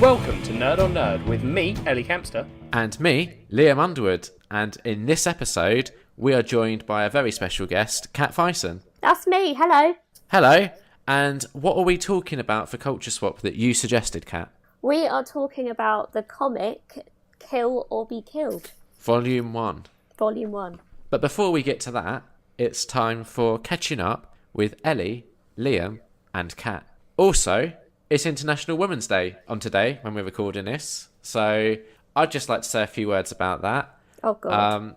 Welcome to Nerd on Nerd with me, Ellie Kempster. And me, Liam Underwood. And in this episode, we are joined by a very special guest, Kat Fyson. That's me, hello. Hello. And what are we talking about for Culture Swap that you suggested, Kat? We are talking about the comic Kill or Be Killed. Volume 1. Volume 1. But before we get to that, it's time for catching up with Ellie, Liam, and Kat. Also, it's International Women's Day on today when we're recording this. So I'd just like to say a few words about that. Oh, God.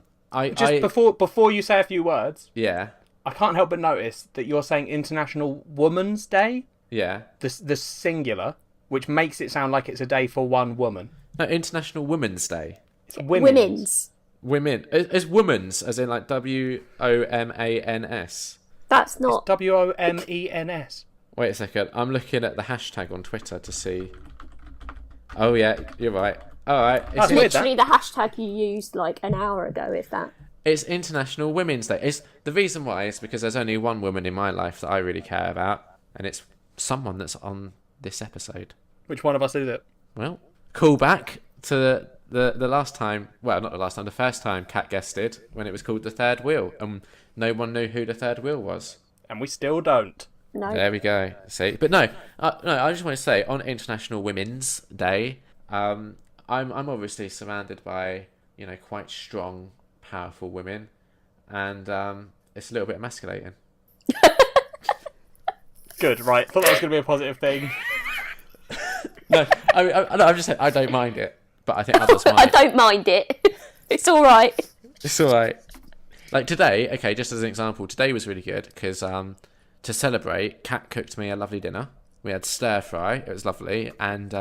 Before you say a few words, Yeah. I can't help but notice that you're saying International Women's Day, Yeah. the singular, which makes it sound like it's a day for one woman. No, International Women's Day. It's women's. Women's. Women. It's women's, as in like WOMANS. That's not... It's WOMENS. Wait a second. I'm looking at the hashtag on Twitter to see. Oh, yeah, you're right. All right. That's It's weird, literally the hashtag you used like an hour ago, if that. It's International Women's Day. The reason why is because there's only one woman in my life that I really care about, and it's someone that's on this episode. Which one of us is it? Well, call back to the last time, well, not the last time, the first time Kat guested when it was called The Third Wheel, and no one knew who The Third Wheel was. And we still don't. No. There we go. See, but no, I just want to say on International Women's Day, I'm obviously surrounded by quite strong, powerful women, and it's a little bit emasculating. Good, right. Thought that was going to be a positive thing. No, I'm just saying I don't mind it, but I think others might. I don't mind it. It's all right. It's all right. Like today, okay, just as an example, today was really good because to celebrate, Kat cooked me a lovely dinner. We had stir fry. It was lovely, and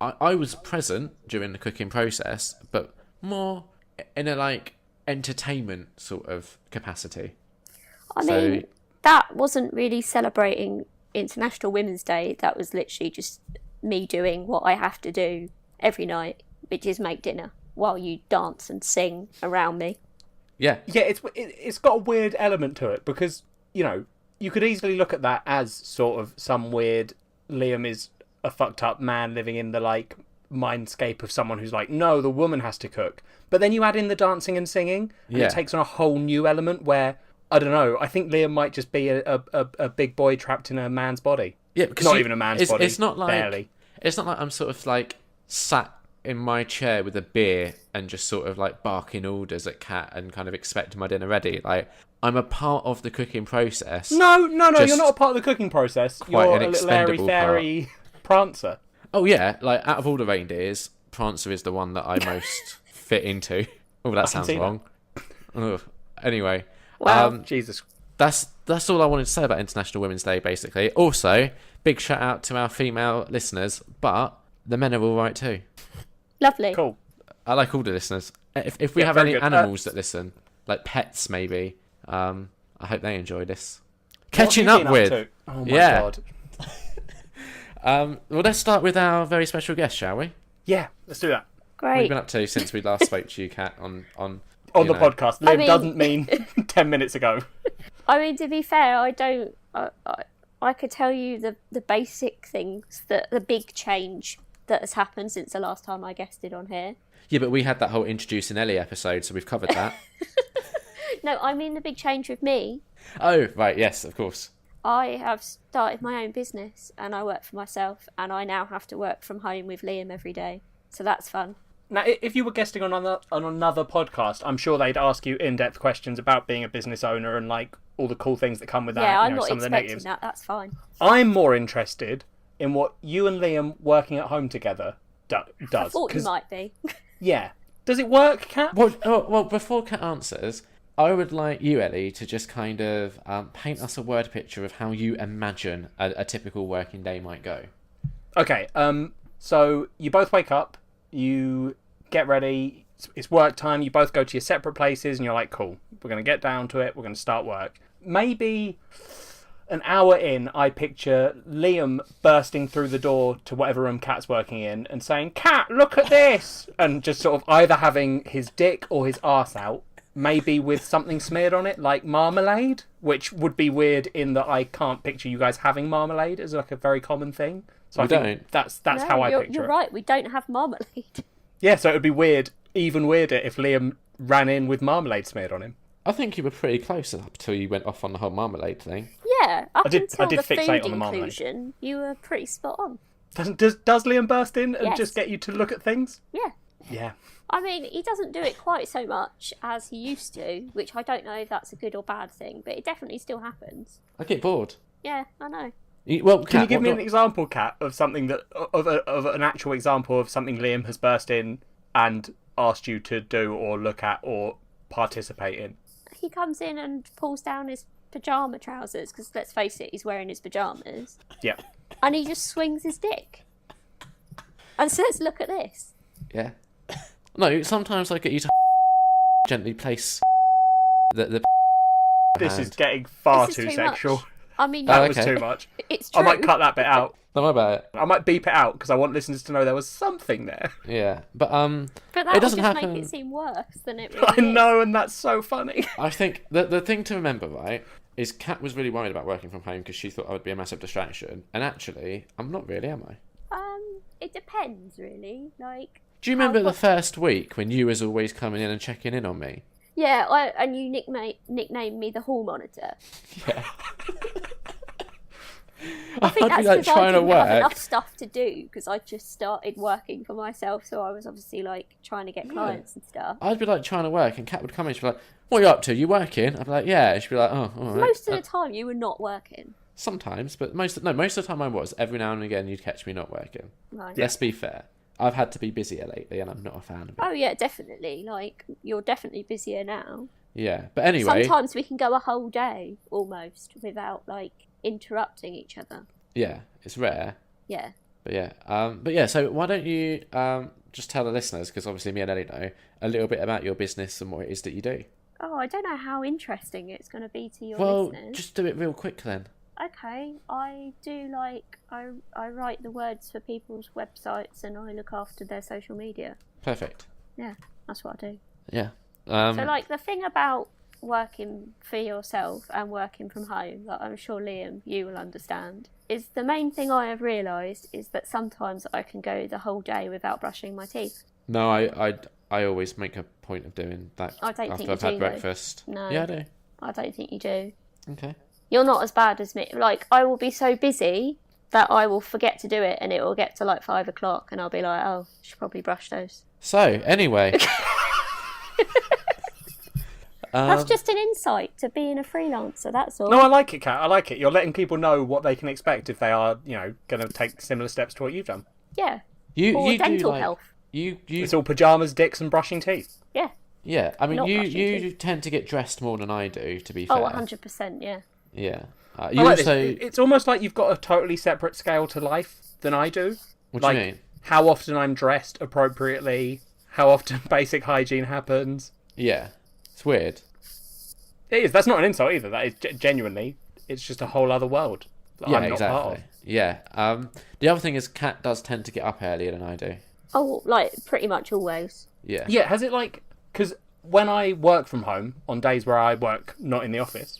I was present during the cooking process, but more in a like entertainment sort of capacity. I mean, that wasn't really celebrating International Women's Day. That was literally just me doing what I have to do every night, which is make dinner while you dance and sing around me. Yeah. Yeah, it's got a weird element to it because, you could easily look at that as sort of some weird Liam is a fucked up man living in the like mindscape of someone who's like, no, the woman has to cook. But then you add in the dancing and singing, and it takes on a whole new element where, I don't know, I think Liam might just be a big boy trapped in a man's body. Yeah, because not even a man's body. It's not like barely. It's not like I'm sort of like sat in my chair with a beer and just sort of like barking orders at Kat and kind of expecting my dinner ready. Like I'm a part of the cooking process. No, you're not a part of the cooking process. You're an a little airy fairy prancer. Oh yeah, like out of all the reindeers, Prancer is the one that I most fit into. Oh, that sounds wrong. Anyway, Wow. Jesus. That's all I wanted to say about International Women's Day, basically. Also, big shout out to our female listeners, but the men are all right too. Lovely. Cool. I like all the listeners. If we have any animals that listen, like pets maybe, I hope they enjoy this. Catching up with. Oh my God. Well, let's start with our very special guest, shall we? Yeah, let's do that. What have Great. you been up to since we last spoke to you, Kat, on the podcast. Liam doesn't mean 10 minutes ago. I mean, to be fair, I could tell you the basic things, the big change that has happened since the last time I guested on here. Yeah, but we had that whole Introducing Ellie episode, so we've covered that. No, I mean the big change with me. Oh, right, yes, of course. I have started my own business and I work for myself, and I now have to work from home with Liam every day. So that's fun. Now, if you were guesting on another podcast, I'm sure they'd ask you in-depth questions about being a business owner and like all the cool things that come with that. Yeah, I'm not some of the expecting negatives. that. That's fine. I'm more interested in what you and Liam working at home together does. I thought you might be. Yeah. Does it work, Kat? Well, before Kat answers, I would like you, Ellie, to just kind of paint us a word picture of how you imagine a typical working day might go. Okay, so you both wake up, you get ready, it's work time, you both go to your separate places, and you're like, cool, we're going to get down to it, we're going to start work. Maybe an hour in, I picture Liam bursting through the door to whatever room Kat's working in and saying, Kat, look at this! And just sort of either having his dick or his arse out, maybe with something smeared on it, like marmalade, which would be weird in that I can't picture you guys having marmalade as like a very common thing. So We I think don't. that's No, how I picture you're it. right. We don't have marmalade. Yeah, so it would be weird, even weirder, if Liam ran in with marmalade smeared on him. I think you were pretty close up until you went off on the whole marmalade thing. Yeah, up I did until the fixate food on the marmalade. inclusion, you were pretty spot on. Does Liam burst in and Yes. just get you to look at things? Yeah. Yeah. I mean, he doesn't do it quite so much as he used to, which I don't know if that's a good or bad thing, but it definitely still happens. I get bored. Yeah, I know. Well, Can Kat, you give me what- an example, Kat, of something that of an actual example of something Liam has burst in and asked you to do or look at or participate in? He comes in and pulls down his pyjama trousers, because let's face it, he's wearing his pyjamas, Yeah. and he just swings his dick and says, "Look at this." Yeah. No, sometimes I get you to gently place the This hand. is getting far This too is too sexual. much. I mean, That Oh, was okay. too much. it's true. I might cut that bit out. Don't worry about it. I might beep it out because I want listeners to know there was something there. Yeah, but But that it doesn't would just happen. make it seem worse than it really I is. know, and that's so funny. I think the thing to remember, right, is Kat was really worried about working from home because she thought I would be a massive distraction, and actually, I'm not really, am I? It depends, really. Like, Do you remember the first week when you was always coming in and checking in on me? yeah, and you nicknamed me the hall monitor. Yeah. I think I'd that's be like because I trying to didn't have enough work. stuff to do, because I just started working for myself, so I was obviously like trying to get clients and stuff. I'd be like trying to work, and Kat would come in. She'd be like, "What are you up to? You working?" I'd be like, "Yeah." She'd be like, "Oh, all right." Most of the time, you were not working. Sometimes, but most of the time I was. Every now and again, you'd catch me not working. Right. Let's be fair. I've had to be busier lately, and I'm not a fan of it. Oh yeah, definitely. Like, you're definitely busier now. Yeah, but anyway, Sometimes we can go a whole day almost without like interrupting each other. yeah, it's rare. Yeah. But yeah. So why don't you just tell the listeners, because obviously me and Ellie know a little bit about your business and what it is that you do. Oh, I don't know how interesting it's going to be to your Well, listeners. just do it real quick then. Okay, I do like I write the words for people's websites and I look after their social media. Perfect. Yeah, that's what I do. Yeah. So like the thing about working for yourself and working from home, that I'm sure Liam you will understand, is the main thing I have realised is that sometimes I can go the whole day without brushing my teeth. No, I always make a point of doing that I don't after think you I've had do, though. breakfast. No. Yeah, I do. I don't think you do. Okay. You're not as bad as me. Like, I will be so busy that I will forget to do it and it will get to like 5 o'clock and I'll be like, oh, I should probably brush those. So anyway. That's just an insight to being a freelancer, that's all. No, I like it, Kat. I like it. You're letting people know what they can expect if they are, going to take similar steps to what you've done. Yeah. You Or do dental like, health. You It's all pyjamas, dicks, and brushing teeth. Yeah. yeah. I mean, Not you brushing tend to get dressed more than I do. To be fair. Oh, 100%, yeah. Yeah. I You like also. this. It's almost like you've got a totally separate scale to life than I do. What do like, you mean? how often I'm dressed appropriately, how often basic hygiene happens. Yeah. It's weird. It is. That's not an insult either. That is genuinely. It's just a whole other world that Yeah, I'm not exactly. part of. Yeah. The other thing is, Kat does tend to get up earlier than I do. Oh, like, pretty much always. Yeah. Yeah, has it like... Because when I work from home, on days where I work not in the office,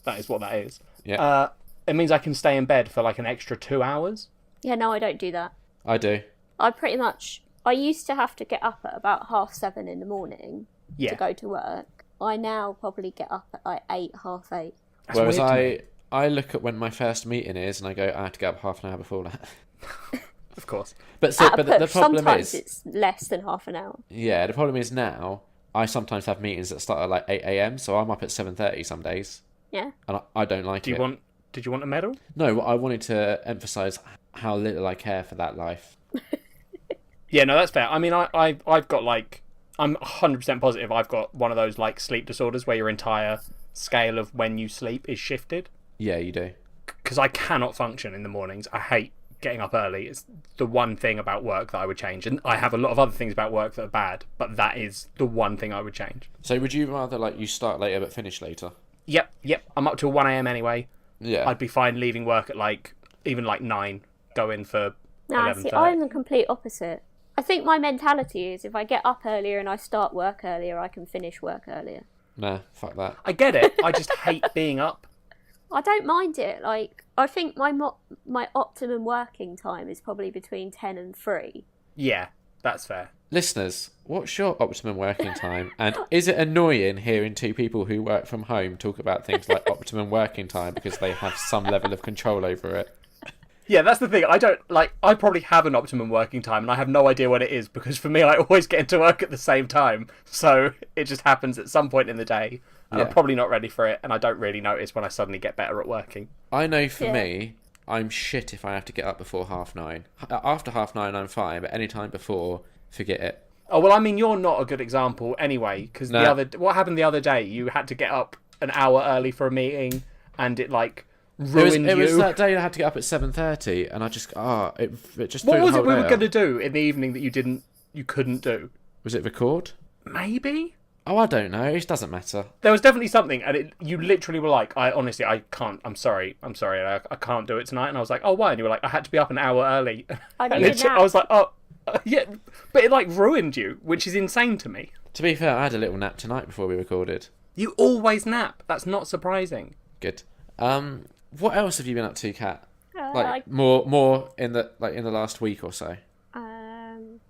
that is what that is, Yeah. it means I can stay in bed for like an extra 2 hours. Yeah, no, I don't do that. I do. I used to have to get up at about 7:30 in the morning Yeah. to go to work. I now probably get up at like 8, 8:30. That's Whereas weird to me. I look at when my first meeting is and I go, I have to get up half an hour before that. Of course. But so, At a but the push, problem sometimes is, it's less than half an hour. yeah, the problem is now I sometimes have meetings that start at like 8 a.m. So I'm up at 7:30 some days, Yeah. and I don't like it. Did you want a medal? No, I wanted to emphasise how little I care for that life. Yeah, no, that's fair. I mean, I've got like... I'm 100% positive I've got one of those like sleep disorders where your entire scale of when you sleep is shifted. Yeah, you do. Because I cannot function in the mornings. I hate getting up early. It's the one thing about work that I would change. And I have a lot of other things about work that are bad, but that is the one thing I would change. So would you rather like you start later but finish later? Yep. I'm up till 1 a.m. anyway. Yeah. I'd be fine leaving work at like, even like 9, go in for Nah, 11:30. see, I'm the complete opposite. I think my mentality is if I get up earlier and I start work earlier, I can finish work earlier. Nah, fuck that. I get it. I just hate being up. I don't mind it. Like, I think my optimum working time is probably between 10 and 3. Yeah, that's fair. Listeners, what's your optimum working time? And is it annoying hearing two people who work from home talk about things like optimum working time because they have some level of control over it? Yeah, that's the thing. I probably have an optimum working time and I have no idea what it is because for me, I always get into work at the same time. So it just happens at some point in the day and I'm probably not ready for it and I don't really notice when I suddenly get better at working. I know for me, I'm shit if I have to get up before 9:30. After 9:30, I'm fine, but any time before, forget it. Oh, well, I mean, you're not a good example anyway because what happened the other day, you had to get up an hour early for a meeting and it ruined it was you. that day I had to get up at 7:30 and I just it just What threw was the it whole we day were going to up. do in the evening that you couldn't do? Was it record? Maybe? Oh, I don't know. It doesn't matter. There was definitely something, and you literally were like, I can't, I'm sorry, I can't do it tonight. And I was like, oh, why? And you were like, I had to be up an hour early. I And needed a nap. I was like, oh, yeah, but it ruined you, which is insane to me. To be fair, I had a little nap tonight before we recorded. You always nap. That's not surprising. Good. What else have you been up to, Kat? Like, More in the last week or so.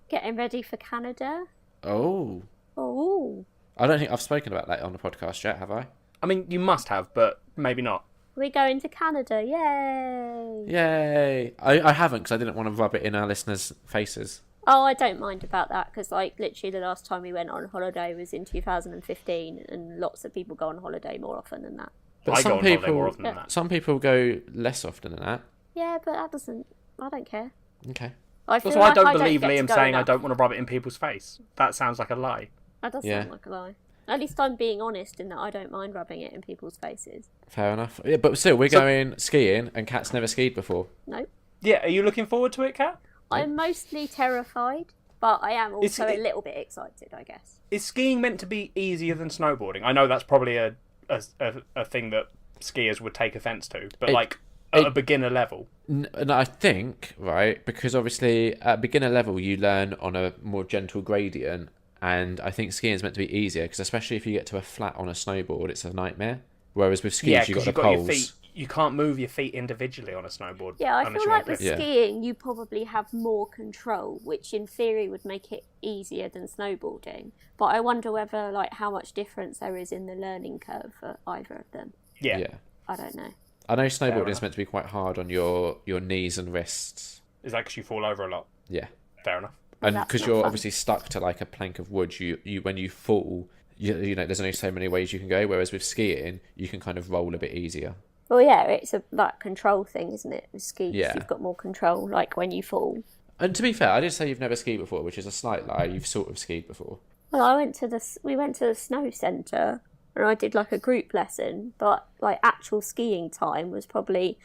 getting ready for Canada. Oh. Oh. I don't think I've spoken about that on the podcast yet, have I? I mean, you must have, but maybe not. We're going to Canada. Yay. Yay! I haven't because I didn't want to rub it in our listeners' faces. Oh, I don't mind about that because, literally the last time we went on holiday was in 2015 and lots of people go on holiday more often than that. But I go on holiday more often than that. Some people go less often than that. Yeah, but I don't care. Okay. I feel Also, I like don't I believe get to Liam go saying I enough. don't want to rub it in people's face. That sounds like a lie. That does Yeah. sound like a lie. At least I'm being honest in that I don't mind rubbing it in people's faces. Fair enough. Yeah, but still, we're going skiing, and Kat's never skied before. Nope. Yeah, are you looking forward to it, Kat? I'm mostly terrified, but I am also It's- a little bit excited, I guess. Is skiing meant to be easier than snowboarding? I know that's probably a thing that skiers would take offence to, but at a beginner level. And I think, right, because obviously at beginner level you learn on a more gentle gradient, and I think skiing is meant to be easier because especially if you get to a flat on a snowboard, it's a nightmare. Whereas with skis, Yeah, you've got because the you've got your poles. feet. You can't move your feet individually on a snowboard. Yeah, I unless feel you're on like with cliff. Yeah. skiing you probably have more control, which in theory would make it easier than snowboarding. But I wonder whether, how much difference there is in the learning curve for either of them. Yeah. I don't know. I know snowboarding is enough. meant to be quite hard on your knees and wrists. Is that because you fall over a lot? Yeah. Fair enough. And that's because not you're fun. obviously stuck to like a plank of wood, you when you fall, you know, there's only so many ways you can go. Whereas with skiing, you can kind of roll a bit easier. Well, yeah, it's a control thing, isn't it? With skis, Yeah. you've got more control, when you fall. And to be fair, I did say you've never skied before, which is a slight lie. You've sort of skied before. Well, we went to the snow centre and I did a group lesson, but actual skiing time was probably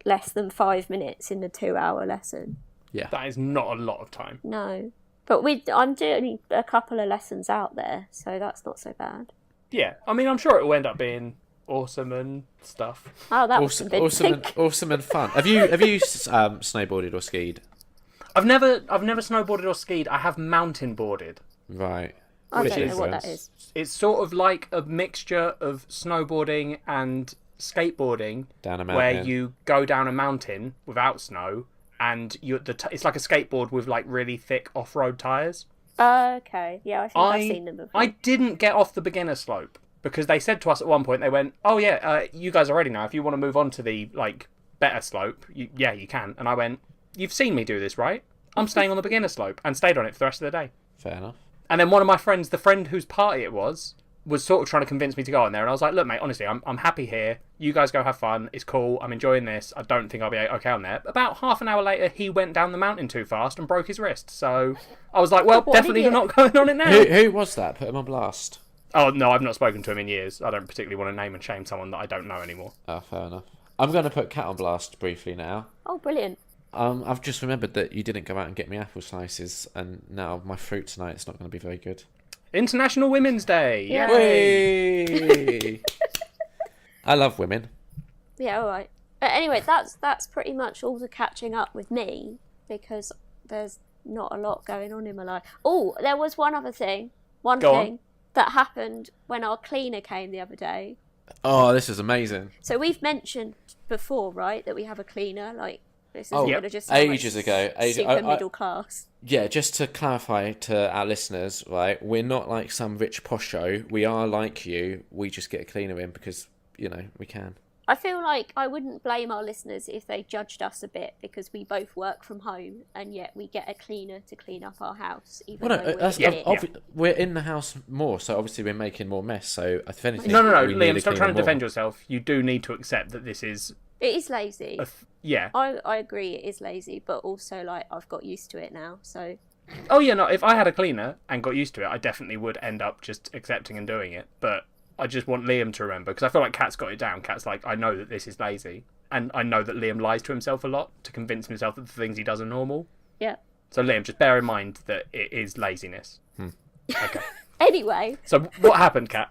less than 5 minutes in the 2-hour lesson. Yeah. That is not a lot of time. No, but I'm doing a couple of lessons out there, so that's not so bad. Yeah, I mean, I'm sure it will end up being awesome and stuff. Oh, that was convincing. Awesome and fun. Have you snowboarded or skied? I've never snowboarded or skied. I have mountain boarded. Right. I which don't know is- what that is. It's sort of like a mixture of snowboarding and skateboarding, Down a mountain. where you go down a mountain without snow, and it's like a skateboard with really thick off-road tires. Okay, yeah, I think I've seen them before. I didn't get off the beginner slope because they said to us at one point, they went, "Oh yeah, you guys are ready now. If you want to move on to the better slope, you can." And I went, "You've seen me do this, right? I'm staying on the beginner slope," and stayed on it for the rest of the day. Fair enough. And then one of my friends, the friend whose party it was sort of trying to convince me to go on there. And I was like, "Look, mate, honestly, I'm happy here. You guys go have fun. It's cool. I'm enjoying this. I don't think I'll be okay on there." About half an hour later, he went down the mountain too fast and broke his wrist. So I was like, well, What definitely idiot. not going on it now. Who was that? Put him on blast. Oh, no, I've not spoken to him in years. I don't particularly want to name and shame someone that I don't know anymore. Oh, fair enough. I'm going to put Kat on blast briefly now. Oh, brilliant. I've just remembered that you didn't go out and get me apple slices, and now my fruit tonight is not going to be very good. International Women's Day. Yeah. Yay. Whee! I love women. Yeah, all right. But anyway, that's pretty much all the catching up with me because there's not a lot going on in my life. Oh, there was one other thing. Go on. That happened when our cleaner came the other day. Oh, this is amazing. So we've mentioned before, right, that we have a cleaner. Like, this is Oh, just ages ago. super middle class. Yeah, just to clarify to our listeners, right, we're not like some rich posho. We are like you. We just get a cleaner in because, we can. I feel like I wouldn't blame our listeners if they judged us a bit because we both work from home and yet we get a cleaner to clean up our house. Even though we're in the house more, so obviously we're making more mess. So if anything, No, Liam, stop trying to defend yourself. You do need to accept that this is... It is lazy. Yeah. I agree it is lazy, but also, like, I've got used to it now, so... Oh, yeah, no, if I had a cleaner and got used to it, I definitely would end up just accepting and doing it, but... I just want Liam to remember, because I feel like Kat's got it down. Kat's like, I know that this is lazy. And I know that Liam lies to himself a lot to convince himself that the things he does are normal. Yeah. So Liam, just bear in mind that it is laziness. Okay. Anyway. So what happened, Kat?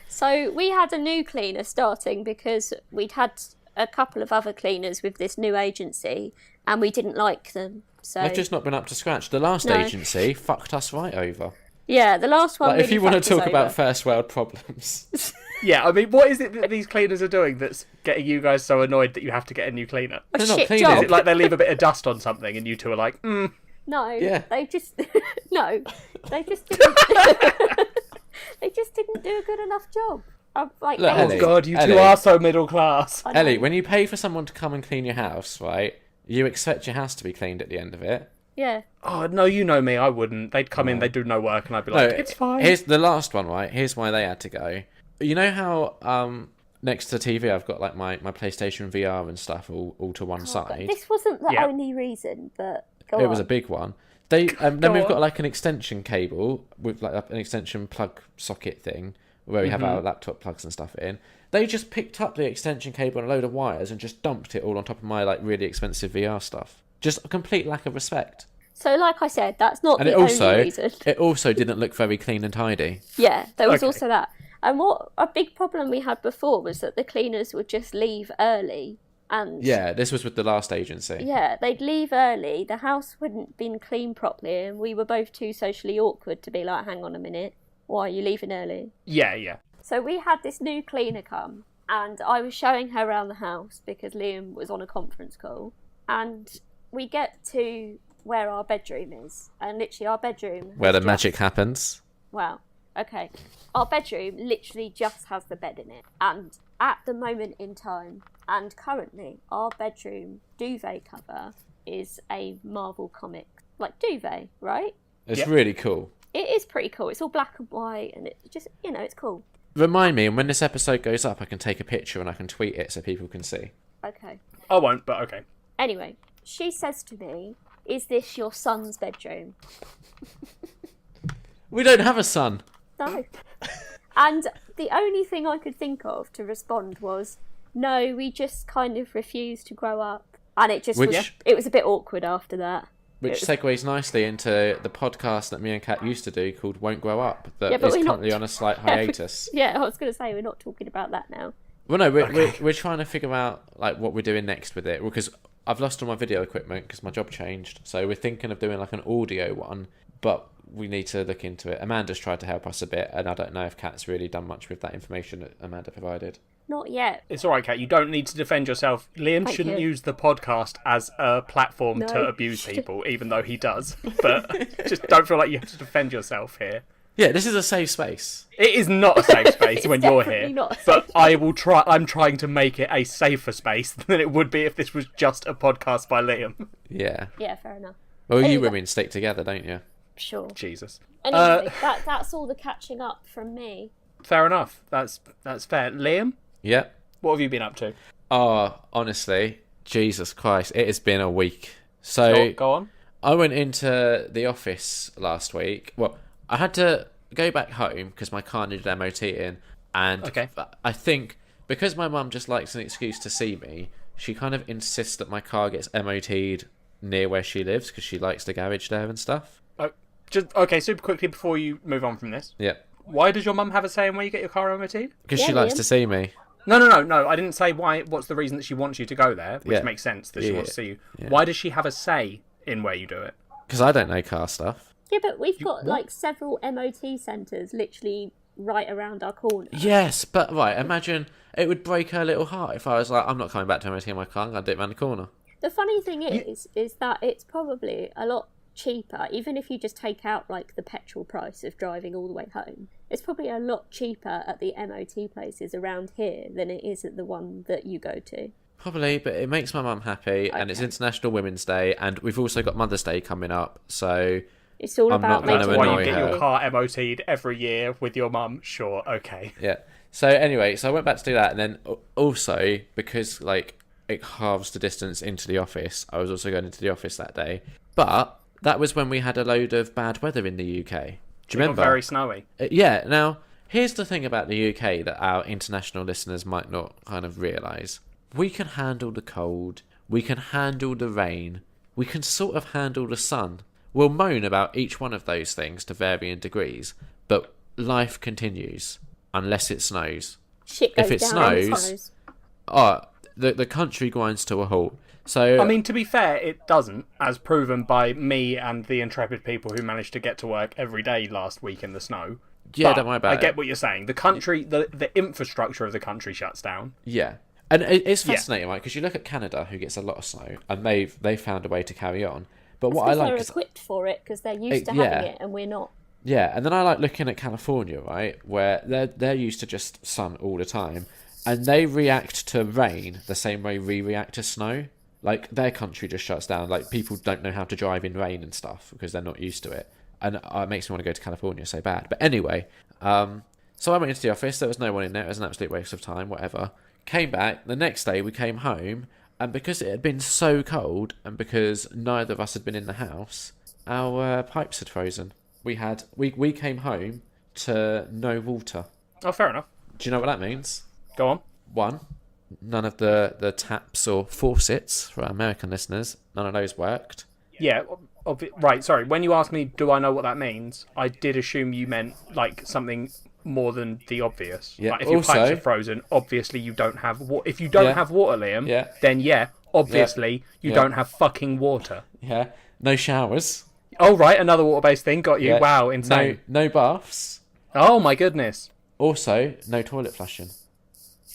So we had a new cleaner starting because we'd had a couple of other cleaners with this new agency and we didn't like them. So They've just not been up to scratch. The last agency fucked us right over. Yeah, the last one. Like, if you want to talk about over. first world problems. Yeah, I mean, what is it that these cleaners are doing that's getting you guys so annoyed that you have to get a new cleaner? A They're not shit cleaners. job. Is it like they leave a bit of dust on something and you two are like, No, Yeah. they just no, they just didn't. They just didn't do a good enough job. I'm like, Look, oh Ellie, God, you two Ellie. are so middle class. I know. Ellie, when you pay for someone to come and clean your house, right, you expect your house to be cleaned at the end of it. Yeah. Oh, no, you know me, I wouldn't. They'd come in, they'd do no work, and I'd be like, it's fine. Here's the last one, right? Here's why they had to go. You know how next to the TV I've got like my PlayStation VR and stuff all to one side? This wasn't the Yeah. only reason, but It was a big one. Then we've got like an extension cable with like an extension plug socket thing where we have our laptop plugs and stuff in. They just picked up the extension cable and a load of wires and just dumped it all on top of my like really expensive VR stuff. Just a complete lack of respect. So, like I said, that's not And the only reason. it also didn't look very clean and tidy. Yeah, there was Okay. also that. And what a big problem we had before was that the cleaners would just leave early. And Yeah, this was with the last agency. yeah, they'd leave early. The house wouldn't been cleaned properly, and we were both too socially awkward to be like, "Hang on a minute, why are you leaving early?" Yeah. So we had this new cleaner come, and I was showing her around the house because Liam was on a conference call. And we get to where our bedroom is, and literally our bedroom... Where the has magic happens. Wow, okay. Our bedroom literally just has the bed in it. And at the moment in time, and currently, our bedroom duvet cover is a Marvel comic, like duvet, right? It's Yep. really cool. It is pretty cool. It's all black and white, and it just, it's cool. Remind me, and when this episode goes up, I can take a picture and I can tweet it so people can see. Okay. I won't, but okay. Anyway, she says to me, "Is this your son's bedroom?" We don't have a son. No. And the only thing I could think of to respond was, "No, we just kind of refuse to grow up." And it just it was a bit awkward after that. Which segues nicely into the podcast that me and Kat used to do called Won't Grow Up, that but is we're not- currently on a slight hiatus. Yeah, I was going to say, we're not talking about that now. Well, no, we're trying to figure out like what we're doing next with it, because I've lost all my video equipment because my job changed. So we're thinking of doing like an audio one, but we need to look into it. Amanda's tried to help us a bit, and I don't know if Kat's really done much with that information that Amanda provided. Not yet. It's all right, Kat. You don't need to defend yourself. Liam Thank shouldn't you. use the podcast as a platform No. to abuse people, even though he does. But just don't feel like you have to defend yourself here. Yeah, this is a safe space. It is not a safe space It's when you're definitely here. not a safe But I will try. I'm trying to make it a safer space than it would be if this was just a podcast by Liam. Yeah. Yeah, fair enough. Well, you Anyway. women stick together, don't you? Sure. Jesus. Anyway, that's all the catching up from me. Fair enough. That's fair. Liam, Yeah. what have you been up to? Oh, honestly, Jesus Christ, it has been a week. So Go on. I went into the office last week. Well, I had to go back home because my car needed MOTing, and Okay. I think because my mum just likes an excuse to see me, she kind of insists that my car gets MOT'd near where she lives because she likes the garage there and stuff. Okay, super quickly before you move on from this. Yeah, Why does your mum have a say in where you get your car MOT'd? because Yeah, she likes Liam. to see me. No. I didn't say why. What's the reason that she wants you to go there? Which Yeah. makes sense that she Yeah, wants to see you. yeah. Why does she have a say in where you do it? Because I don't know car stuff. Yeah, but we've got like several MOT centres literally right around our corner. Yes, but right, imagine it would break her little heart if I was like, I'm not coming back to MOT in my car, I'm going to do it around the corner. The funny thing is that it's probably a lot cheaper, even if you just take out like the petrol price of driving all the way home. It's probably a lot cheaper at the MOT places around here than it is at the one that you go to. Probably, but it makes my mum happy, and it's International Women's Day, and we've also got Mother's Day coming up, so it's all about not making gonna Why annoy you get her. your car MOT'd every year with your mum? Sure, okay. Yeah. So anyway, so I went back to do that, and then also because like it halves the distance into the office, I was also going into the office that day. But that was when we had a load of bad weather in the UK. Do you remember? Very snowy. Yeah. Now, here's the thing about the UK that our international listeners might not kind of realise. We can handle the cold. We can handle the rain. We can sort of handle the sun. We'll moan about each one of those things to varying degrees, but life continues unless it snows. Shit goes If it down snows, the country grinds to a halt. So I mean, to be fair, it doesn't, as proven by me and the intrepid people who managed to get to work every day last week in the snow. yeah, But don't worry about it. I get what you're saying. The country, the infrastructure of the country shuts down. Yeah. And it's fascinating, right? Because you look at Canada, who gets a lot of snow, and they've found a way to carry on. But what I like they're is equipped for it because they're used to yeah. having it and we're not. yeah, and then I like looking at California, right, where they're used to just sun all the time, and they react to rain the same way we react to snow. Like their country just shuts down. Like people don't know how to drive in rain and stuff because they're not used to it, and it makes me want to go to California so bad. But anyway, so I went into the office. There was no one in there. It was an absolute waste of time. Whatever. Came back the next day. We came home, and because it had been so cold, and because neither of us had been in the house, our pipes had frozen. We came home to no water. Oh, fair enough. Do you know what that means? Go on. One, none of the taps or faucets for our American listeners, none of those worked. Yeah, right, sorry. When you asked me, do I know what that means, I did assume you meant, like, something more than the obvious. Yeah, Like, if your also- pipes are frozen, obviously you don't have water. If you don't have water, Liam, then obviously you don't have fucking water. Yeah, no showers. Oh, right, another water-based thing. Got you. Yeah. Wow, insane. No baths. Oh, my goodness. Also, no toilet flushing.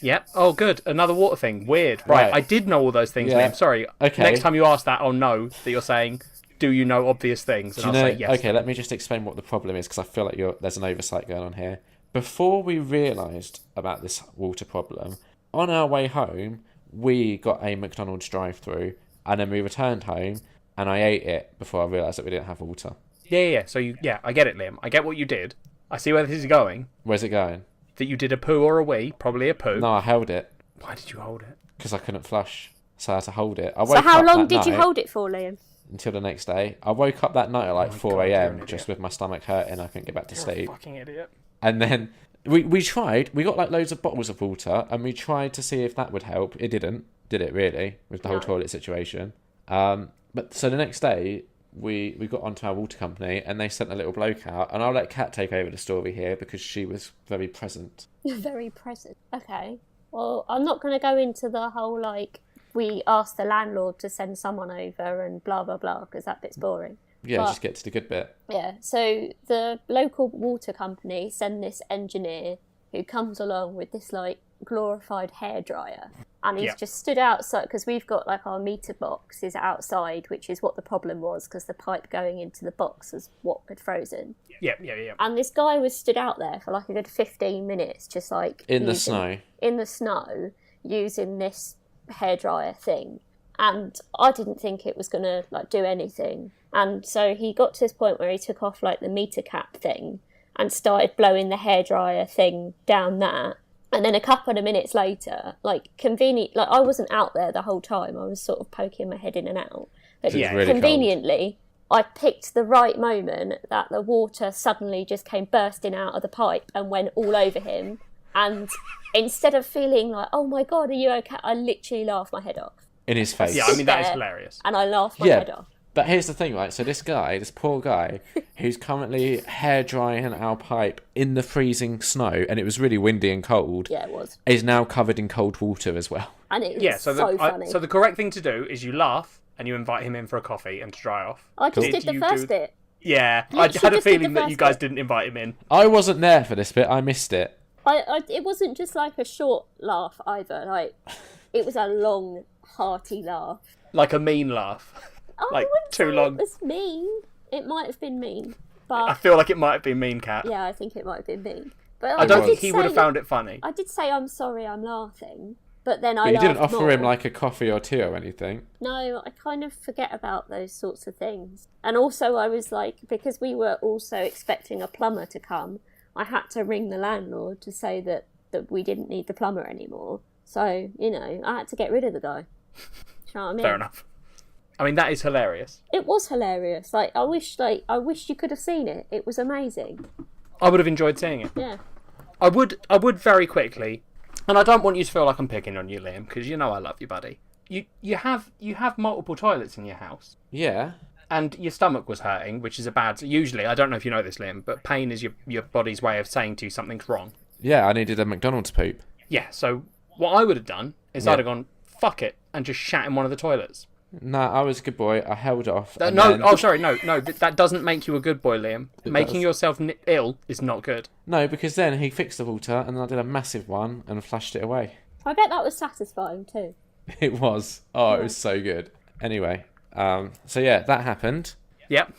Yep. Oh, good. Another water thing. Weird. Right. I did know all those things, Yeah. Liam. Sorry. Okay. Next time you ask that, I'll know that you're saying, do you know obvious things? And I'll say yes. Okay, let me just explain what the problem is because I feel like there's an oversight going on here. Before we realised about this water problem, on our way home, we got a McDonald's drive-thru, and then we returned home, and I ate it before I realised that we didn't have water. Yeah. So I get it, Liam. I get what you did. I see where this is going. Where's it going? That you did a poo or a wee, probably a poo. No, I held it Why did you hold it? because I couldn't flush, so I had to hold it. So how long did you hold it for, Liam? Until the next day. I woke up that night at like 4 God, you're an a.m. idiot. just with my stomach hurting. I couldn't get back to You're sleep. a fucking idiot. And then we tried. We got like loads of bottles of water, and we tried to see if that would help. It didn't, did it really, with the whole toilet situation? But so the next day, we got onto our water company, and they sent a little bloke out. And I'll let Kat take over the story here because she was very present. Very present. Okay. Well, I'm not going to go into the whole, like, we asked the landlord to send someone over and blah, blah, blah, because that bit's boring. Yeah, But- just get to the good bit. Yeah, so the local water company send this engineer who comes along with this, like, glorified hairdryer. And he's just stood outside, because we've got, like, our meter box is outside, which is what the problem was, because the pipe going into the box was what had frozen. Yeah. And this guy was stood out there for, like, a good 15 minutes, just, like... In the snow, using this hairdryer thing. And I didn't think it was going to, like, do anything. And so he got to this point where he took off, like, the meter cap thing and started blowing the hairdryer thing down that. And then a couple of minutes later, like, I wasn't out there the whole time. I was sort of poking my head in and out. But It was really conveniently, I picked the right moment that the water suddenly just came bursting out of the pipe and went all over him. And instead of feeling like, oh my God, are you okay? I literally laughed my head off. in his face. Yeah, I mean, that is There. hilarious. And I laughed my head off. But here's the thing, right? So this poor guy, who's currently hair drying our pipe in the freezing snow, and it was really windy and cold. Yeah, it was. Is now covered in cold water as well. And it was funny. So the correct thing to do is you laugh and you invite him in for a coffee and to dry off. I just Did did the you first do- bit. Yeah, I Literally had a just did feeling the that you first guys bit. didn't invite him in. I wasn't there for this bit. I missed it. It wasn't just like a short laugh either. Like, it was a long, hearty laugh. Like a mean laugh. Oh, Like, I wouldn't too say long. It was mean. It might have been mean, I but feel like it might have been mean, Cat. yeah, I think it might have been mean. But I don't did think he would have say- found it funny. I did say I'm sorry, I'm laughing, but then I But you didn't laughed offer more. him like a coffee or tea or anything. No, I kind of forget about those sorts of things. And also, I was like, because we were also expecting a plumber to come, I had to ring the landlord to say that we didn't need the plumber anymore. So, you know, I had to get rid of the guy. Do you know what I mean? Fair enough. I mean, that is hilarious. It was hilarious. I wish you could have seen it. It was amazing. I would have enjoyed seeing it. Yeah. I would very quickly, and I don't want you to feel like I'm picking on you, Liam, because you know I love you, buddy. You have multiple toilets in your house, Yeah. and your stomach was hurting, which is a bad. Usually, I don't know if you know this, Liam, but pain is your body's way of saying to you something's wrong. Yeah, I needed a McDonald's poop. Yeah. So what I would have done is Yeah. I'd have gone fuck it and just shat in one of the toilets. Nah, I was a good boy. I held off. and No, then- oh sorry, no. That doesn't make you a good boy, Liam. Making does. yourself ill is not good. No, because then he fixed the water and then I did a massive one and flushed it away. I bet that was satisfying too. It was. Oh, it was so good. Anyway, so yeah, that happened. Yep.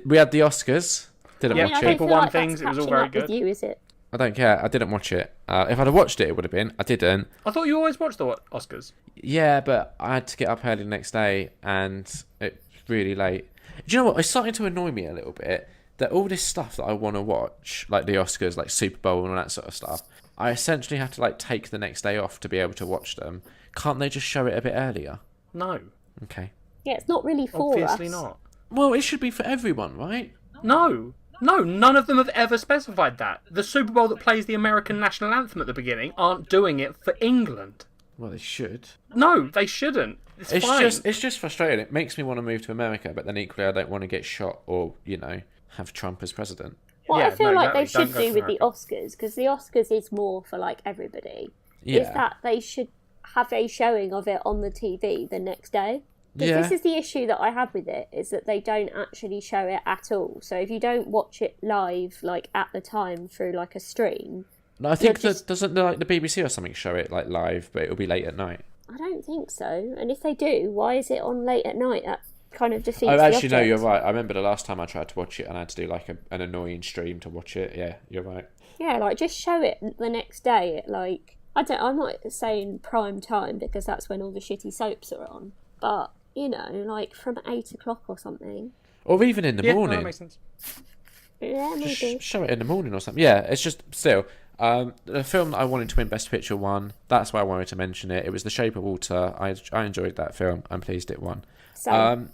We had the Oscars. Didn't Yeah, watch I it. don't People feel won like that's things, it was all catching very up with good. you, is it? I don't care. I didn't watch it. If I'd have watched it, it would have been. I didn't. I thought you always watched the Oscars. Yeah, but I had to get up early the next day and it's really late. Do you know what? It's starting to annoy me a little bit that all this stuff that I want to watch, like the Oscars, like Super Bowl and all that sort of stuff, I essentially have to like take the next day off to be able to watch them. Can't they just show it a bit earlier? No, Okay. Yeah, it's not really for obviously us. not. Well, it should be for everyone, right? No, none of them have ever specified that. The Super Bowl that plays the American national anthem at the beginning aren't doing it for England. Well, they should. No, they shouldn't. It's fine. It's just frustrating. It makes me want to move to America, but then equally I don't want to get shot or, have Trump as president. What Yeah, I feel no, like they exactly. should Don't go do for with the Oscars, because the Oscars is more for like everybody, is Yeah. that they should have a showing of it on the TV the next day. Because Yeah. this is the issue that I have with it, is that they don't actually show it at all. So if you don't watch it live, like at the time through like a stream, No, I think just- doesn't the BBC or something show it like live, but it'll be late at night. I don't think so. And if they do, why is it on late at night? That kind of defeats Oh, the actually, no, object. you're right. I remember the last time I tried to watch it and I had to do like an annoying stream to watch it. Yeah, you're right. Yeah, like just show it the next day at like I'm not saying prime time because that's when all the shitty soaps are on, but like from 8 o'clock or something. Or even in the Yeah, no, morning. that makes sense. Yeah, Just maybe. show it in the morning or something. Yeah, it's just still. The film that I wanted to win Best Picture won. That's why I wanted to mention it. It was The Shape of Water. I enjoyed that film. I'm pleased it won. So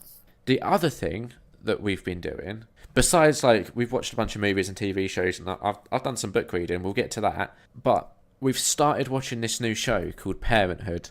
The other thing that we've been doing, besides like we've watched a bunch of movies and TV shows, and I've done some book reading. We'll get to that. But we've started watching this new show called Parenthood.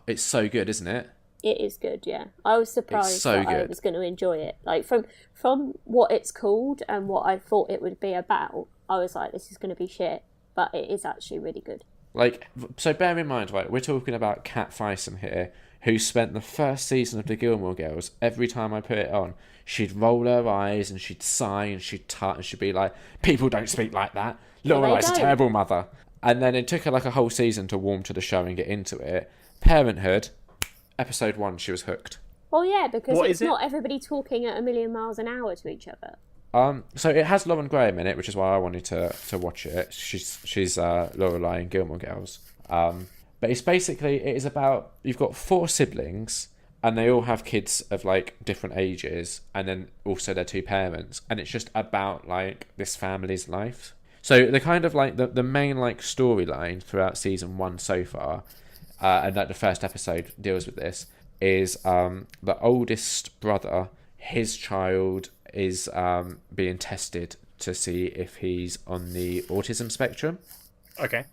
It's so good, isn't it? it is good. Yeah, I was surprised so that I good. was going to enjoy it. Like from what it's called and what I thought it would be about, I was like, this is going to be shit. But it is actually really good. Like, so bear in mind, right, we're talking about Kat Fyson here, who spent the first season of the Gilmore Girls, every time I put it on, she'd roll her eyes and she'd sigh and she'd tut and she'd be like, people don't speak like that. Lorelai's a don't. terrible mother. And then it took her like a whole season to warm to the show and get into it. Parenthood, episode 1, she was hooked. Well, yeah, because What it's is it? not everybody talking at a million miles an hour to each other. So it has Lauren Graham in it, which is why I wanted to watch it. She's Lorelai in Gilmore Girls. But it's basically, it is about, you've got 4 siblings and they all have kids of like different ages and then also their 2 parents, and it's just about like this family's life. So the kind of like the main like storyline throughout season 1 so far, and like the first episode deals with this, is the oldest brother, his child is being tested to see if he's on the autism spectrum. Okay.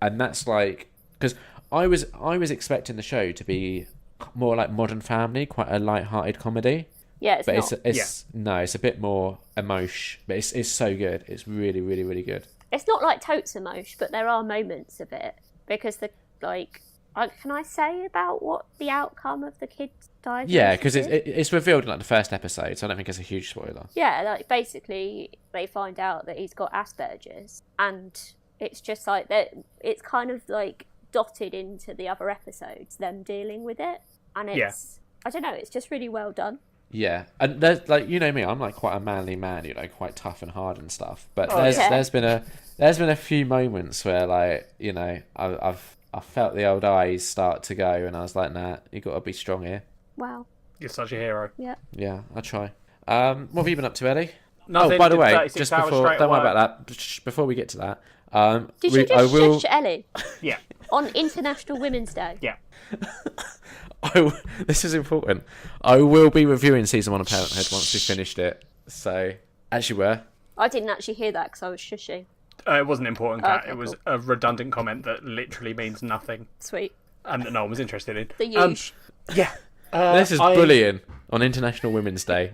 And that's like, because I was expecting the show to be more like Modern Family, quite a light-hearted comedy. Yeah, it's But not. it's a bit more emotion. But it's so good. It's really, really, really good. It's not like totes emotion, but there are moments of it because Can I say about what the outcome of the kid's diagnosis Yeah, because is? it's revealed in like the first episode, so I don't think it's a huge spoiler. Yeah, like basically they find out that he's got Asperger's, and it's just like that. It's kind of like dotted into the other episodes, them dealing with it, and it's I don't know, it's just really well done. Yeah, and there's like, you know me, I'm like quite a manly man, you know, quite tough and hard and stuff. But there's been a few moments where, like, you know, I felt the old eyes start to go, and I was like, nah, you got to be strong here. Wow, You're such a hero. Yeah, I try. What have you been up to, Ellie? Nothing. Oh, by the way, 36 just hours before, straight don't worry at about that. Before we get to that, did you just shush Ellie Yeah. on International Women's Day? Yeah. This is important. I will be reviewing season 1 of Parenthood once we've finished it. So, as you were. I didn't actually hear that because I was shushing. It wasn't important, Kat. Okay, it was cool. a redundant comment that literally means nothing Sweet. and that no one was interested in. The huge. Yeah. This is bullying on International Women's Day.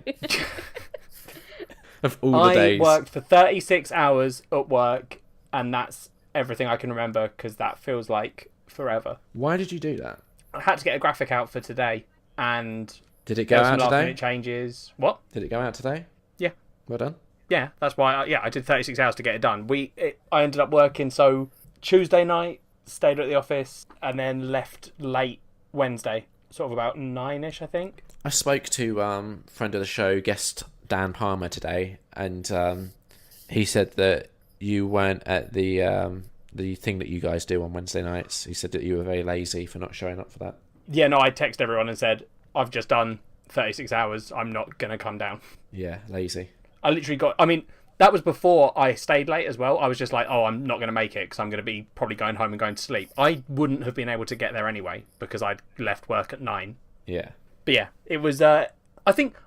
Of all the days. I worked for 36 hours at work, and that's everything I can remember because that feels like forever. Why did you do that? I had to get a graphic out for today, and Did it go there were some out last today? minute changes. What? Did it go out today? Yeah. Well done. Yeah, that's why. I did 36 hours to get it done. I ended up working so Tuesday night, stayed at the office, and then left late Wednesday, sort of about 9ish, I think. I spoke to friend of the show, guest Dan Palmer today, and he said that you weren't at the thing that you guys do on Wednesday nights. He said that you were very lazy for not showing up for that. Yeah, no, I texted everyone and said, I've just done 36 hours. I'm not going to come down. Yeah, lazy. I literally that was before I stayed late as well. I was just like, oh, I'm not going to make it because I'm going to be probably going home and going to sleep. I wouldn't have been able to get there anyway because I'd left work at 9. Yeah. But yeah, it was, I think,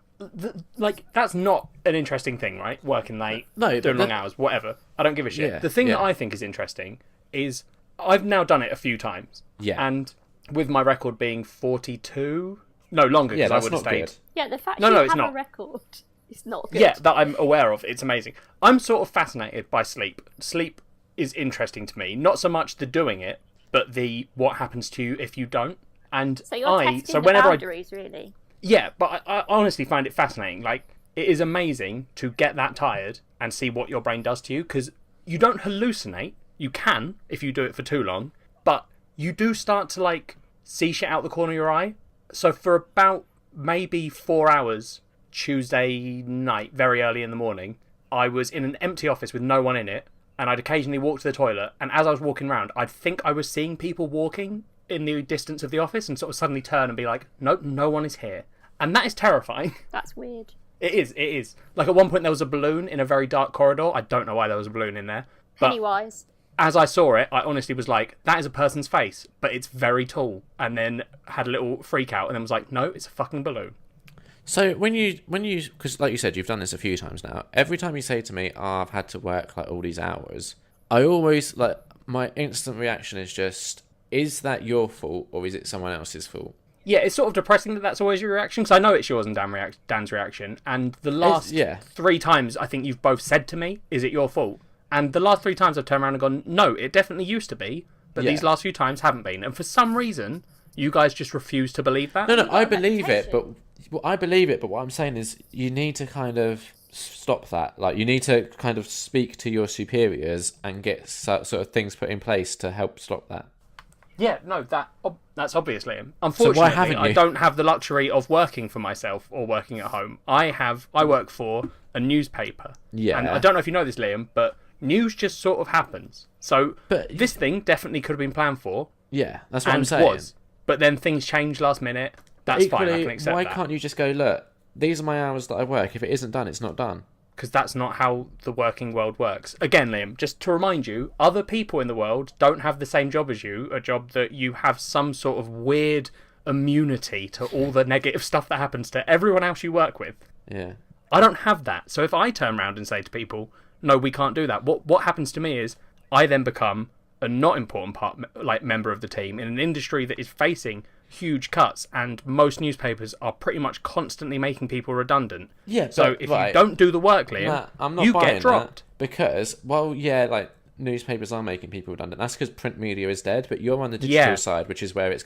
that's not an interesting thing, right? Working late, doing long hours, whatever. I don't give a shit. Yeah, The thing that I think is interesting is I've now done it a few times. Yeah. And with my record being 42, no, longer because I would have stayed. Good. Yeah, the fact No, you no, have it's a not. record is not good. Yeah, that I'm aware of. It's amazing. I'm sort of fascinated by sleep. Sleep is interesting to me. Not so much the doing it, but the what happens to you if you don't. And So you're testing the whenever boundaries, really. Yeah, but I honestly find it fascinating. Like, it is amazing to get that tired and see what your brain does to you, because you don't hallucinate. You can, if you do it for too long, but you do start to, like, see shit out the corner of your eye. So for about maybe 4 hours Tuesday night, very early in the morning, I was in an empty office with no one in it, and I'd occasionally walk to the toilet, and as I was walking around, I'd think I was seeing people walking in the distance of the office and sort of suddenly turn and be like, nope, no one is here. And that is terrifying. That's weird. It is. Like, at one point there was a balloon in a very dark corridor. I don't know why there was a balloon in there. But Pennywise. as I saw it, I honestly was like, that is a person's face, but it's very tall. And then had a little freak out and then was like, no, it's a fucking balloon. So when you, because like you said, you've done this a few times now. Every time you say to me, oh, I've had to work like all these hours, I always, like, my instant reaction is just, is that your fault or is it someone else's fault? Yeah, it's sort of depressing that that's always your reaction, because I know it's yours and Dan's reaction. And the last 3 times I think you've both said to me, is it your fault? And the last 3 times I've turned around and gone, no, it definitely used to be, but these last few times haven't been. And for some reason, you guys just refuse to believe that. No, I believe it, but what I'm saying is you need to kind of stop that. Like, you need to kind of speak to your superiors and get sort of things put in place to help stop that. Yeah, no, that's obvious, Liam. Unfortunately, why haven't you? I don't have the luxury of working for myself or working at home. I work for a newspaper. Yeah. And I don't know if you know this, Liam, but news just sort of happens. So this thing definitely could have been planned for. Yeah, that's what I'm saying. But then things change last minute. That's Equally, fine, I can accept why that. can't you just go, look, these are my hours that I work. If it isn't done, it's not done. Because that's not how the working world works. Again, Liam, just to remind you, other people in the world don't have the same job as you, a job that you have some sort of weird immunity to all the negative stuff that happens to everyone else you work with. Yeah. I don't have that. So if I turn around and say to people, no, we can't do that, what happens to me is I then become a not important member of the team in an industry that is facing huge cuts, and most newspapers are pretty much constantly making people redundant. Yeah. So if you don't do the work, Liam, I'm not you buying get dropped. that because, well, yeah, like newspapers are making people redundant. That's because print media is dead, but you're on the digital side, which is where it's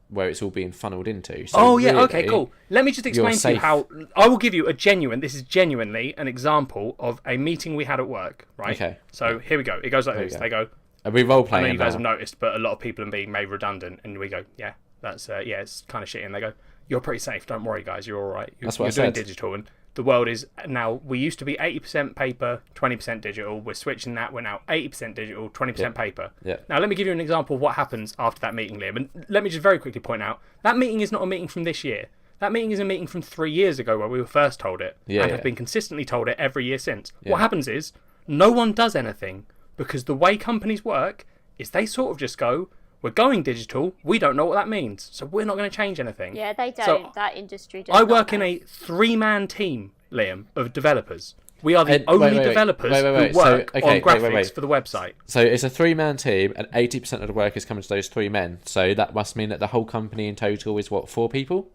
where it's all being funneled into. So okay, cool. Let me just explain to you how I will give you this is genuinely an example of a meeting we had at work, right? Okay. So here we go. It goes like this. They go, are we role playing? I know you guys have noticed, but a lot of people are being made redundant, and we go, yeah, that's it's kind of shitty. And they go, you're pretty safe. Don't worry, guys. You're all right. You're doing digital, and the world is now. We used to be 80% paper, 20% digital. We're switching that. We're now 80% digital, 20% paper. Yeah. Now let me give you an example of what happens after that meeting, Liam. And let me just very quickly point out that meeting is not a meeting from this year. That meeting is a meeting from 3 years ago where we were first told it, and have been consistently told it every year since. What happens is no one does anything because the way companies work is they sort of just go, we're going digital, we don't know what that means, so we're not going to change anything. Yeah, they don't. So that industry does I work in a 3-man team, Liam, of developers. We are the only developers who work on graphics for the website. So it's a 3-man team, and 80% of the work is coming to those 3 men. So that must mean that the whole company in total is, 4 people?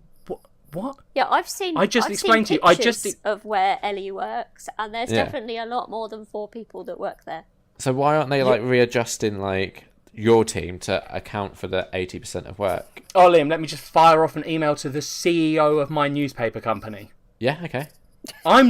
What? Yeah, I've seen pictures of where Ellie works, and there's definitely a lot more than 4 people that work there. So why aren't they readjusting your team to account for the 80% of work? Oh, Liam, let me just fire off an email to the CEO of my newspaper company. Yeah, okay. My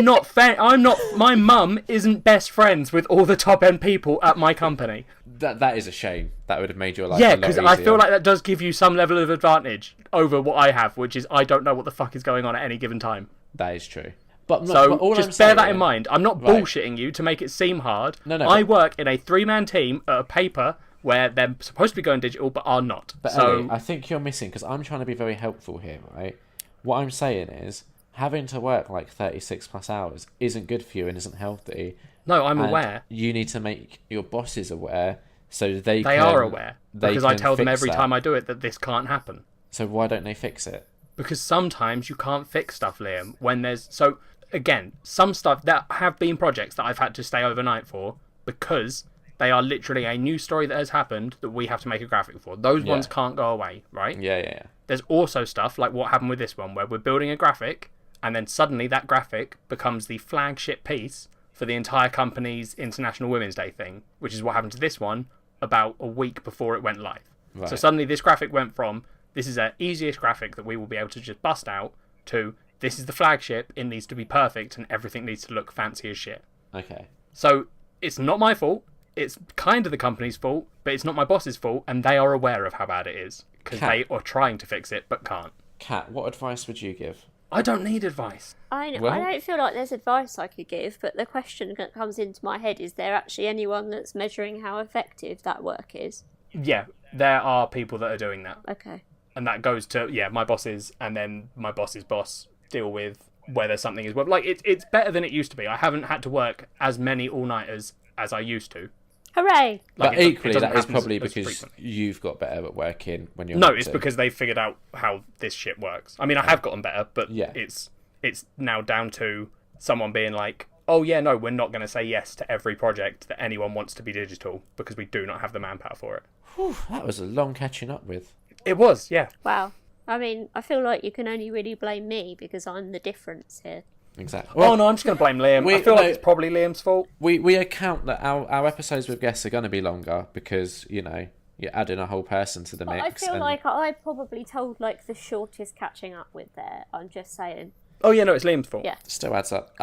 mum isn't best friends with all the top end people at my company. That is a shame. That would have made your life a lot easier. Yeah, because I feel like that does give you some level of advantage over what I have, which is I don't know what the fuck is going on at any given time. That is true. Just bear that in mind. I'm not bullshitting you to make it seem hard. No, I work in a 3-man team at a paper where they're supposed to be going digital but are not. But Ellie, I think you're missing, because I'm trying to be very helpful here, right? What I'm saying is, having to work 36 plus hours isn't good for you and isn't healthy. No, I'm aware. You need to make your bosses aware so they are aware. Because I tell them every time I do it that this can't happen. So why don't they fix it? Because sometimes you can't fix stuff, Liam, when there's... So, again, some stuff that have been projects that I've had to stay overnight for because they are literally a new story that has happened that we have to make a graphic for. Those ones can't go away, right? Yeah. There's also stuff like what happened with this one where we're building a graphic and then suddenly that graphic becomes the flagship piece for the entire company's International Women's Day thing, which is what happened to this one about a week before it went live. Right. So suddenly this graphic went from, this is the easiest graphic that we will be able to just bust out, to this is the flagship, it needs to be perfect and everything needs to look fancy as shit. Okay. So it's not my fault. It's kind of the company's fault, but it's not my boss's fault, and they are aware of how bad it is because they are trying to fix it but can't. Kat, what advice would you give? I don't need advice. I don't feel like there's advice I could give, but the question that comes into my head is there actually anyone that's measuring how effective that work is? Yeah, there are people that are doing that. Okay. And that goes to, my bosses, and then my boss's boss deal with whether something is... It's better than it used to be. I haven't had to work as many all-nighters as I used to. Hooray! But equally, that is probably because you've got better at working when you're... No, it's because they've figured out how this shit works. I mean, I have gotten better, but it's now down to someone being like, oh yeah, no, we're not going to say yes to every project that anyone wants to be digital because we do not have the manpower for it. Whew, that was a long catching up with. It was, yeah. Wow. I mean, I feel like you can only really blame me because I'm the difference here. Exactly. Well, no, I'm just going to blame Liam. I feel like it's probably Liam's fault. We account that our episodes with guests are going to be longer because, you're adding a whole person to the mix. I feel like I probably told the shortest catching up with there. I'm just saying. Oh, yeah, no, it's Liam's fault. Yeah. Still adds up.